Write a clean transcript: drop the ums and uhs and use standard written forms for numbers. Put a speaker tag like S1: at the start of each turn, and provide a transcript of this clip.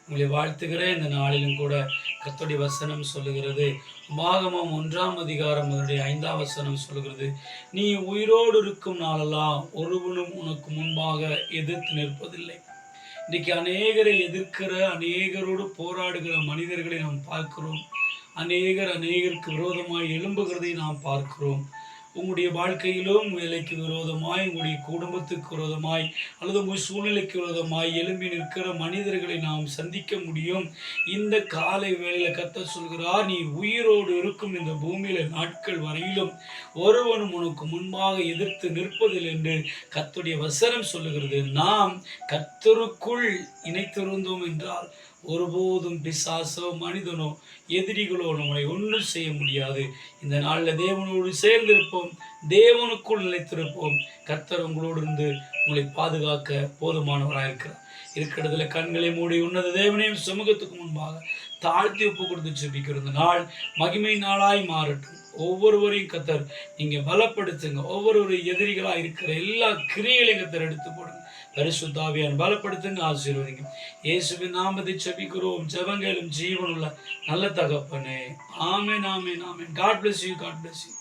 S1: உங்களை வாழ்த்துகிறேன். இந்த நாளிலும் கூட கர்த்தருடைய வசனம் சொல்லுகிறது, உபாகமம் 1ஆம் அதிகாரம் அதனுடைய 5ஆம் வசனம் சொல்லுகிறது, நீ உயிரோடு இருக்கும் நாளெல்லாம் ஒருவனும் உனக்கு முன்பாக எதிர்த்து நிற்பதில்லை. இன்றைக்கு அநேகரை எதிர்க்கிற, அநேகரோடு போராடுகிற மனிதர்களை நாம் பார்க்கிறோம். அநேகருக்கு விரோதமாய் எழும்புகிறதை நாம் பார்க்கிறோம். உங்களுடைய வாழ்க்கையிலும் வேலைக்கு விரோதமாய், உங்களுடைய குடும்பத்துக்கு விரோதமாய், அல்லது உங்கள் சூழ்நிலைக்கு விரோதமாய் எழும்பி நிற்கிற மனிதர்களை நாம் சந்திக்க முடியும். இந்த காலை வேளையில் கர்த்தர் சொல்கிறார், நீ உயிரோடு இருக்கும் இந்த பூமியில நாட்கள் வரையிலும் ஒருவனும் உனக்கு முன்பாக எதிர்த்து நிற்பதில்லை என்று கர்த்தருடைய வசனம் சொல்லுகிறது. நாம் கர்த்தருக்குள் இணைத்திருந்தோம் என்றால் ஒருபோதும் பிசாசோ மனிதனோ எதிரிகளோ நம்மளை ஒன்றும் செய்ய முடியாது. இந்த நாளில் தேவனோடு சேர்ந்திருப்போம், தேவனுக்குள் நிலைத்திருப்போம். கர்த்தர் உங்களோடு இருந்து உங்களை பாதுகாக்க போதுமானவராக இருக்கிறதுல கண்களை மூடி உன்னத தேவனையும் சமூகத்துக்கு முன்பாக தாழ்த்தி ஒப்பு கொடுத்து ஜெபிக்கிற இந்த நாள் மகிமை நாளாய் மாறட்டும். ஒவ்வொருவரையும் கர்த்தர் நீங்க பலப்படுத்துங்க. ஒவ்வொருவரையும் எதிரிகளாக இருக்கிற எல்லா கிரியைகளையும் கர்த்தர் எடுத்து போடுங்க. பரிசுத்த ஆவியானவரை பலப்படுத்துங்க, ஆசீர்வதிங்க. இயேசுவின் நாமத்தை ஜெபிக்கிறோம், ஜெபங்களும் ஜீவனுள்ள நல்ல தகப்பனே. ஆமென், ஆமென், ஆமென். God bless you. God bless you.